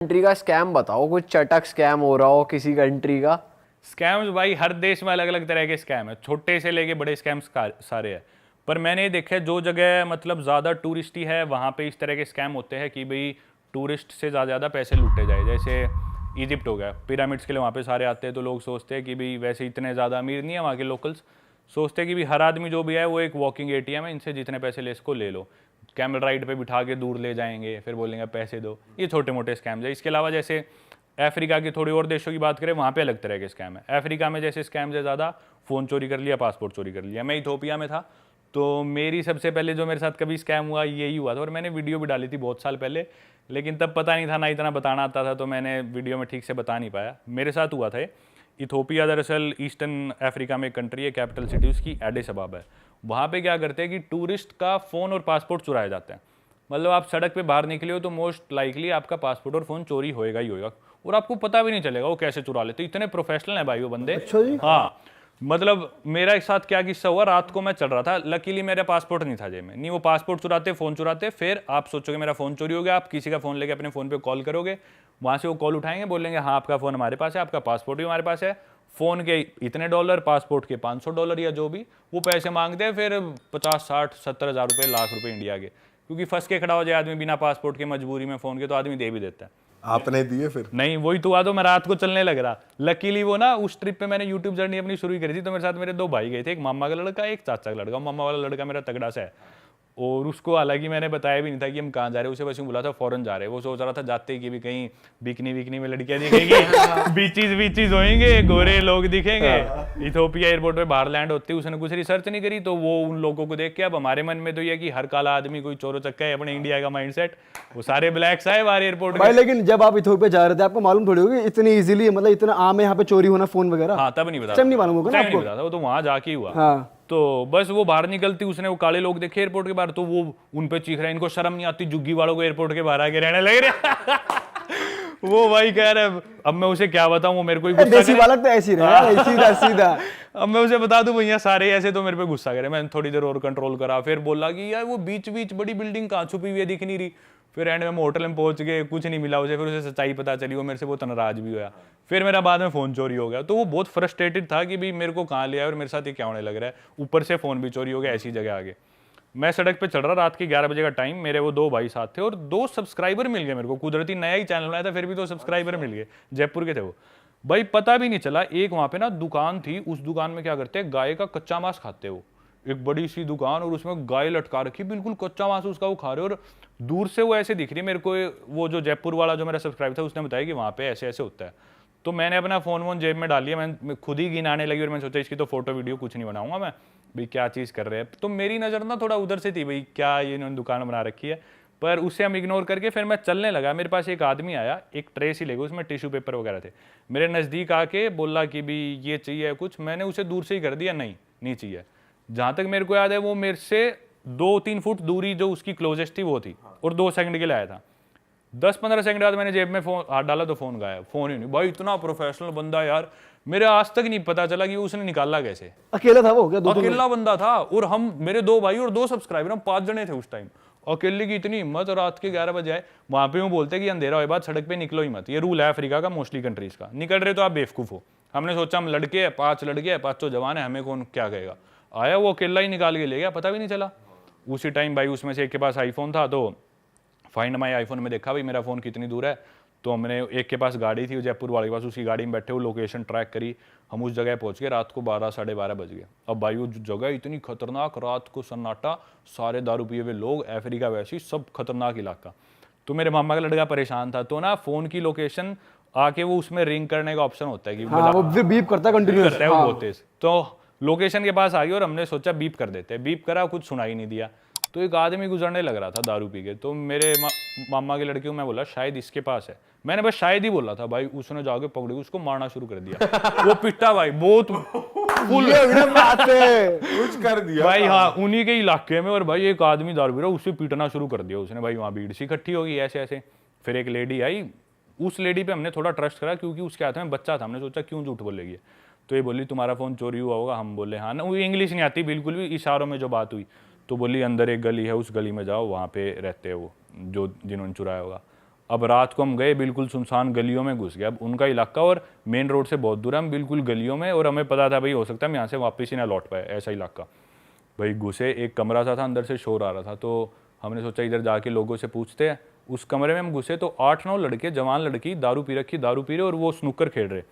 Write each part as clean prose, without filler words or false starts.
Country का scam बताओ, कुछ चटक स्कैम हो रहा हो किसी कंट्री का। स्कैम्स भाई हर देश में अलग अलग तरह के स्कैम है, छोटे से लेके बड़े स्कैम्स सारे हैं। पर मैंने ये देखा है जो जगह मतलब ज़्यादा टूरिस्ट ही है वहाँ पे इस तरह के स्कैम होते हैं कि भाई टूरिस्ट से ज़्यादा पैसे लूटे जाए। जैसे इजिप्ट हो गया, पिरामिड्स के लिए वहाँ पे सारे आते हैं, तो लोग सोचते हैं कि भाई वैसे इतने ज़्यादा अमीर नहीं है वहाँ के लोकल्स, सोचते हैं कि भाई हर आदमी जो भी है वो एक वॉकिंग एटीएम है, इनसे जितने पैसे ले इसको ले लो। कैमल राइड पे बिठा के दूर ले जाएंगे, फिर बोलेंगे पैसे दो। ये छोटे मोटे स्कैम्स है। इसके अलावा जैसे अफ्रीका के थोड़ी और देशों की बात करें, वहाँ पे अलग तरह के स्कैम है। अफ्रीका में जैसे स्कैम्स है ज़्यादा, फ़ोन चोरी कर लिया, पासपोर्ट चोरी कर लिया। मैं इथोपिया में था, तो मेरी सबसे पहले जो मेरे साथ कभी स्कैम हुआ यही हुआ था, और मैंने वीडियो भी डाली थी बहुत साल पहले, लेकिन तब पता नहीं था, ना इतना बताना आता था, तो मैंने वीडियो में ठीक से बता नहीं पाया। मेरे साथ हुआ था। इथोपिया दरअसल ईस्टर्न अफ्रीका में एक कंट्री है, कैपिटल सिटी उसकी एडिस अबाबा है। वहाँ पे क्या करते हैं कि टूरिस्ट का फ़ोन और पासपोर्ट चुराए जाते हैं। मतलब आप सड़क पे बाहर निकले हो तो मोस्ट लाइकली आपका पासपोर्ट और फ़ोन चोरी होएगा ही होएगा, और आपको पता भी नहीं चलेगा वो कैसे चुरा लेते। इतने प्रोफेशनल है भाई वो बंदे। अच्छा जी। हाँ, मतलब मेरा एक साथ क्या किस्सा हुआ, रात को मैं चल रहा था, लकीली मेरा पासपोर्ट नहीं था जेब में। नहीं, वो पासपोर्ट चुराते, फ़ोन चुराते, फिर आप सोचोगे मेरा फ़ोन चोरी हो गया, आप किसी का फ़ोन लेके अपने फ़ोन पे कॉल करोगे, वहाँ से वो कॉल उठाएंगे, बोलेंगे हाँ आपका फ़ोन हमारे पास है, आपका पासपोर्ट भी हमारे पास है, फ़ोन के इतने डॉलर, पासपोर्ट के $500 या जो भी वो पैसे मांगते हैं, फिर 50, 60, 70 हज़ार रुपये, लाख रुपये इंडिया के। क्योंकि फंस के खड़ा हो जाए आदमी बिना पासपोर्ट के, मजबूरी में फ़ोन के, तो आदमी दे भी देता है। आपने दिए फिर? नहीं, वही तो हुआ, तो मैं रात को चलने लग रहा। लकीली वो ना उस ट्रिप पे मैंने यूट्यूब जर्नी अपनी शुरू करी थी, तो मेरे साथ मेरे दो भाई गए थे, एक मामा का लड़का, एक चाचा का लड़का। मामा वाला लड़का मेरा तगड़ा सा है, और उसको हालांकि मैंने बताया भी नहीं था कि हम कहाँ जा रहे हैं, उसे बस यूँ बोला था फॉरेन जा रहे हैं। वो सोच रहा था जाते ही कि भी कहीं बिकनी में लड़कियां दिखेंगी, बीचीज होंगे, गोरे लोग दिखेंगे। इथोपिया एयरपोर्ट पे बाहर लैंड होती है, उसने कुछ रिसर्च नहीं करी, तो वो उन लोगों को देख के अब हमारे मन में तो ये कि हर काला आदमी कोई चोरो चक्का है, अपने इंडिया का माइंडसेट। वो सारे ब्लैक्स आए बाहर एयरपोर्ट भाई पे। लेकिन जब आप इथोपिया जा रहे थे आपको मालूम थोड़ी होगी इतनी इजीली, मतलब इतना आम है यहाँ पे चोरी होना फोन वगैरह? हाँ, तब नहीं बता, नहीं मालूम होगा ना नहीं आपको? बता, वो तो वहां जाके ही हुआ। हाँ। तो बस वो बाहर निकलती, उसने वो काले लोग देखे एयरपोर्ट के बाहर, तो वो उन पे चीख रहा है, इनको शर्म नहीं आती, जुग्गी वालों को एयरपोर्ट के बाहर आके रहने लग रहे। वो भाई कह रहे, अब मैं उसे क्या बताऊं, वो मेरे को ही गुस्सा देसी करे। बालक तो ऐसी रहे सीधा सीधा। अब मैं उसे बता दूं भैया सारे ऐसे, तो मेरे पे गुस्सा करे। मैंने थोड़ी देर और कंट्रोल करा, फिर बोला कि यार वो बीच बड़ी बिल्डिंग कहाँ छुपी हुई है, दिख नहीं रही। फिर एंड में होटल में पहुंच गए, कुछ नहीं मिला उसे, फिर उसे सच्चाई पता चली, वो मेरे से बहुत नाराज भी हुआ। फिर मेरा बाद में फ़ोन चोरी हो गया, तो वो बहुत फ्रस्ट्रेटेड था कि भाई मेरे को कहाँ लिया और मेरे साथ ये क्या होने लग रहा है, ऊपर से फ़ोन भी चोरी हो गया ऐसी जगह आगे। मैं सड़क पे चल रहा, रात के 11 बजे का टाइम, मेरे वो दो भाई साथ थे, और 2 सब्सक्राइबर मिल गए मेरे को। कुदरती नया ही चैनल बनाया था, फिर भी 2 सब्सक्राइबर मिल गए, जयपुर के थे वो भाई। पता भी नहीं चला, एक वहाँ पे ना दुकान थी, उस दुकान में क्या करते हैं, गाय का कच्चा मांस खाते हो। एक बड़ी सी दुकान, और उसमें गाय लटका रखी, बिल्कुल कच्चा मांस उसका वो खा रहे, और दूर से वो ऐसे दिख रही मेरे को। वो जो जयपुर वाला जो मेरा सब्सक्राइबर था, उसने बताया कि वहाँ पे ऐसे ऐसे होता है। तो मैंने अपना फ़ोन वोन जेब में डाल लिया, मैं खुद ही गिनाने लगी, और मैंने सोचा इसकी तो फोटो वीडियो कुछ नहीं बनाऊंगा मैं, भाई क्या चीज़ कर रहे हैं। तो मेरी नज़र ना थोड़ा उधर से थी, भाई क्या ये इन्होंने दुकान बना रखी है। पर उससे हम इग्नोर करके फिर मैं चलने लगा। मेरे पास एक आदमी आया, एक ट्रे सी लेके, उसमें टिश्यू पेपर वगैरह थे, मेरे नज़दीक आके बोला कि भी ये चाहिए कुछ। मैंने उसे दूर से ही कर दिया, नहीं चाहिए। जहाँ तक मेरे को याद है वो मेरे से 2-3 फुट दूरी जो उसकी क्लोजेस्ट थी वो थी, और 2 सेकंड के लिए आया था। 10-15 सेकंड बाद मैंने जेब में फोन हाथ डाला तो फ़ोन गायब, फ़ोन ही नहीं। भाई इतना प्रोफेशनल बंदा यार, मेरे आज तक नहीं पता चला कि उसने निकाला कैसे। अकेला था वो क्या? दो अकेला बंदा था, और हम मेरे 2 भाई और 2 सब्सक्राइबर, हम 5 जने थे उस टाइम। अकेले की इतनी हिम्मत, रात के 11 बजे आए। वहां पे वो बोलते कि अंधेरा होए बाद सड़क पे निकलो ही मत, ये रूल है अफ्रीका का, मोस्टली कंट्रीज का। निकल रहे तो आप बेवकूफ हो। हमने सोचा हम लड़के हैं, 5 लड़के हैं, 5 जवान है, हमें कौन क्या कहेगा। आया वो अकेला ही निकाल के ले गया, पता भी नहीं चला। उसी टाइम भाई उसमें से एक के पास आईफोन था, तो फाइंड माई आईफोन में देखा भाई मेरा फ़ोन कितनी दूर है। तो हमने, एक के पास गाड़ी थी जयपुर वाले के पास, उसी गाड़ी में बैठे वो लोकेशन ट्रैक करी, हम उस जगह पहुंच गए। रात को 12 साढ़े 12 बज गए। अब भाई वो जगह इतनी खतरनाक, रात को सन्नाटा, सारे दारू पिए हुए लोग, अफ्रीका वैसी सब खतरनाक इलाका। तो मेरे मामा का लड़का परेशान था, तो ना फ़ोन की लोकेशन आके वो उसमें रिंग करने का ऑप्शन होता है कि हाँ, वो फिर बीप करता है कंटिन्यूअस, करता है वो बहुत तेज। तो लोकेशन के पास आ गई, और हमने सोचा बीप कर देते हैं। बीप करा, कुछ सुनाई नहीं दिया। तो एक आदमी गुजरने लग रहा था दारू पी के, तो मेरे मामा के लड़के को मैं बोला शायद इसके पास है। मैंने बस शायद ही बोला था भाई, उसने जाके पकड़ी, उसको मारना शुरू कर दिया। वो पिटा भाई बहुत फुल, कुछ कर दिया भाई हाँ, उन्हीं के इलाके में। और भाई एक आदमी दारू पी रहा, उसे पीटना शुरू कर दिया उसने। भाई वहाँ भीड़ सी इकट्ठी होगी ऐसे ऐसे। फिर एक लेडी आई, उस लेडी पे हमने थोड़ा ट्रस्ट करा, क्योंकि उसके हाथ में बच्चा था। हमने सोचा क्यों झूठ बोलेगी। तो ये बोली तुम्हारा फ़ोन चोरी हुआ होगा। हम बोले हाँ ना, वो इंग्लिश नहीं आती बिल्कुल भी, इशारों में जो बात हुई। तो बोली अंदर एक गली है, उस गली में जाओ, वहाँ पे रहते हैं वो जो जिन्होंने चुराया होगा। अब रात को हम गए, बिल्कुल सुनसान गलियों में घुस गए। अब उनका इलाका और मेन रोड से बहुत दूर है, हम बिल्कुल गलियों में, और हमें पता था भाई हो सकता है हम यहाँ से वापस ही ना लौट पाए, ऐसा इलाका। भाई घुसे, एक कमरा सा था, अंदर से शोर आ रहा था, तो हमने सोचा इधर जाके लोगों से पूछते हैं। उस कमरे में हम घुसे तो 8-9 लड़के, जवान लड़की, दारू पी रखी, दारू पी रहे और वो स्नूकर खेल रहे,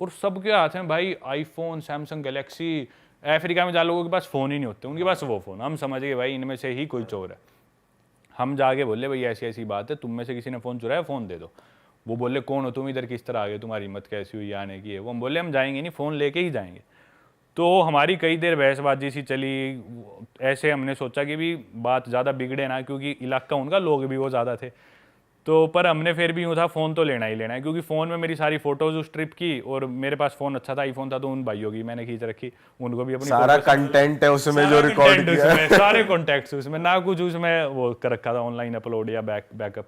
और सबके हाथ में भाई आईफोन, सैमसंग गैलेक्सी। अफ्रीका में जहाँ लोगों के पास फ़ोन ही नहीं होते, उनके पास वो फ़ोन। हम समझ गए भाई इनमें से ही कोई चोर है। हम जाके बोले भाई ऐसी ऐसी बात है, तुम में से किसी ने फ़ोन चुराया, फ़ोन दे दो। वो बोले कौन हो तुम, इधर किस तरह आ गए, तुम्हारी हिम्मत कैसी हुई आने की है। वो हम बोले हम जाएंगे नहीं, फ़ोन लेके ही जाएंगे। तो हमारी कई देर बहसबाजी सी चली। ऐसे हमने सोचा कि भी बात ज़्यादा बिगड़े ना, क्योंकि इलाका उनका, लोग भी वो ज़्यादा थे। तो पर हमने फिर भी यूँ था फ़ोन तो लेना ही लेना है, क्योंकि फ़ोन में मेरी सारी फ़ोटोज़ उस ट्रिप की, और मेरे पास फ़ोन अच्छा था, आईफोन था, तो उन भाइयों की मैंने खींच रखी, उनको भी अपनी सारा कंटेंट है उसमें जो रिकॉर्ड किया है। सारे कॉन्टैक्ट्स उसमें, ना कुछ उसमें वो कर रखा था ऑनलाइन अपलोड या बैकअप।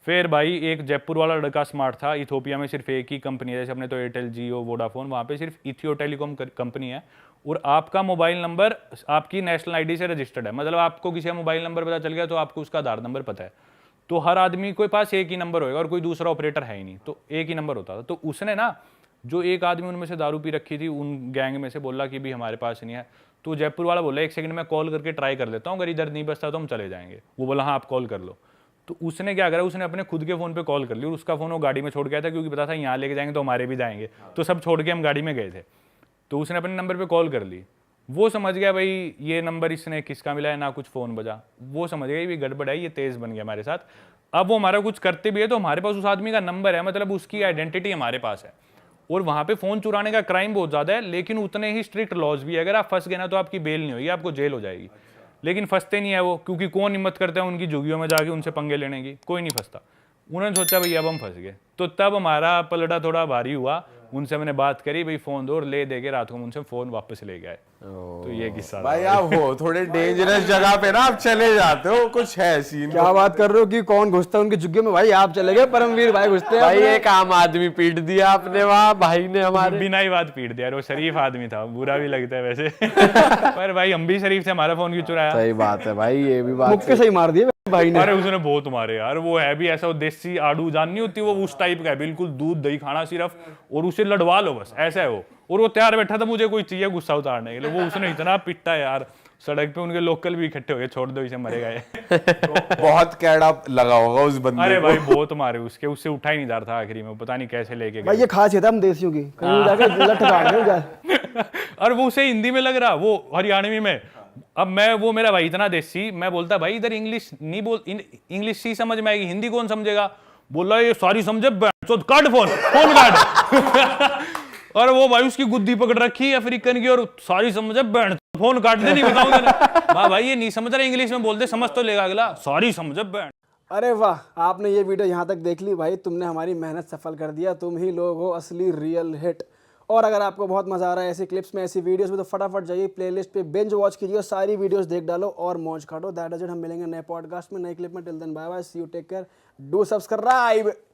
फिर भाई एक जयपुर वाला लड़का स्मार्ट था। इथोपिया में सिर्फ एक ही कंपनी है, जैसे अपने तो एयरटेल, जियो, वोडाफोन, वहाँ पे सिर्फ इथियो टेलीकॉम कंपनी है, और आपका मोबाइल नंबर आपकी नेशनल आईडी से रजिस्टर्ड है। मतलब आपको किसी का मोबाइल नंबर पता चल गया तो आपको उसका आधार नंबर पता है। तो हर आदमी के पास एक ही नंबर होएगा, और कोई दूसरा ऑपरेटर है ही नहीं, तो एक ही नंबर होता था। तो उसने ना, जो एक आदमी उनमें से दारू पी रखी थी, उन गैंग में से बोला कि भी हमारे पास नहीं है। तो जयपुर वाला बोला 1 सेकंड में कॉल करके ट्राई कर लेता हूँ, अगर इधर नहीं बचता तो हम चले जाएंगे। वो बोला हाँ आप कॉल कर लो। तो उसने क्या करा, उसने अपने खुद के फ़ोन पे कॉल कर ली, और उसका फ़ोन वो गाड़ी में छोड़ गया था, क्योंकि पता था यहाँ लेके जाएंगे तो हमारे भी जाएंगे, तो सब छोड़ के हम गाड़ी में गए थे। तो उसने अपने नंबर पे कॉल कर ली। वो समझ गया भाई ये नंबर इसने किसका मिला है, ना कुछ फ़ोन बजा। वो समझ गया ये गड़बड़ है, ये तेज़ बन गया हमारे साथ। अब वो हमारा कुछ करते भी है तो हमारे पास उस आदमी का नंबर है, मतलब उसकी आइडेंटिटी हमारे पास है। और वहाँ पे फ़ोन चुराने का क्राइम बहुत ज़्यादा है, लेकिन उतने ही स्ट्रिक्ट लॉज भी है। अगर आप फंस गए ना तो आपकी बेल नहीं होगी, आपको जेल हो जाएगी। लेकिन फंसते नहीं है वो, क्योंकि कौन हिम्मत करता है उनकी झुग्गियों में जाके उनसे पंगे लेने की, कोई नहीं फंसता। उन्होंने सोचा भाई अब हम फंस गए, तो तब हमारा पलड़ा थोड़ा भारी हुआ। उनसे मैंने बात करी, भाई फ़ोन दो, और ले दे के रात को उनसे फ़ोन वापस ले गए। तो ये किस्सा भाई आप हो थोड़े डेंजरस जगह पे ना, आप चले जाते हो, कुछ है सीन। क्या बात कर रहे हो कि कौन घुसता है उनकी झुग्गी में? भाई आप चले गए, परमवीर भाई घुसते हैं भाई अपने। एक आम आदमी पीट दिया आपने वहाँ, भाई ने हमारे। बिना ही बात पीट दिया। वो शरीफ आदमी था, बुरा भी लगता है वैसे पर भाई हम भी शरीफ थे, हमारा फोन क्यों चुराया? सही बात है भाई, ये भी बात मुक्के सही मार दिए भाई ने। अरे उसने बहुत मारे यार। वो है भी ऐसा, वो देसी आड़ू जान नहीं होती, वो उस टाइप का है, बिल्कुल दूध दही खाना सिर्फ, और उसे लड़वा लो बस, ऐसा है वो। और वो तैयार बैठा था मुझे कोई चाहिए गुस्सा उतारने के लिए। वो उसने इतना पिटा यार, सड़क पे उनके लोकल भी इकट्ठे हो गए, छोड़ दो इसे मरेगा ये बहुत कैड़ा लगा होगा उस बंदे अरे को। भाई बहुत मारे उसके, उससे उठा ही नहीं जा रहा था आखिरी में, पता नहीं कैसे लेके भाई गए। ये खासियत है हम देसियों की, कहीं जाके लठ काट दें। और वो उसे हिंदी में लग रहा, वो हरियाणवी में। अब मैं, वो मेरा भाई इतना देसी, मैं बोलता भाई इधर इंग्लिश नहीं बोल, इंग्लिश ही समझ में आएगी, हिंदी कौन समझेगा? बोला ये सारी समझे, काट फोन, फोन काट और वो भाई उसकी गुद्दी पकड़ रखी अफ्रीकन की, और सारी समझे, बैंड फोन काट दे, नहीं बताऊंगा भाई ये नहीं समझ रहा, इंग्लिश में बोलते समझ तो लेगा अगला, सारी समझे बैंड। अरे वाह, आपने ये वीडियो यहाँ तक देख ली भाई, तुमने हमारी मेहनत सफल कर दिया। तुम ही लोग हो असली रियल हिट। और अगर आपको बहुत मजा आ रहा है ऐसी क्लिप्स में, ऐसी वीडियोस में, तो फटाफट जाइए प्लेलिस्ट पे बिंज वॉच कीजिए और सारी वीडियोस देख डालो और मौज काटो। That is it. हम मिलेंगे नए पॉडकास्ट में, नए क्लिप में। Till then bye bye, see you, take care, do subscribe.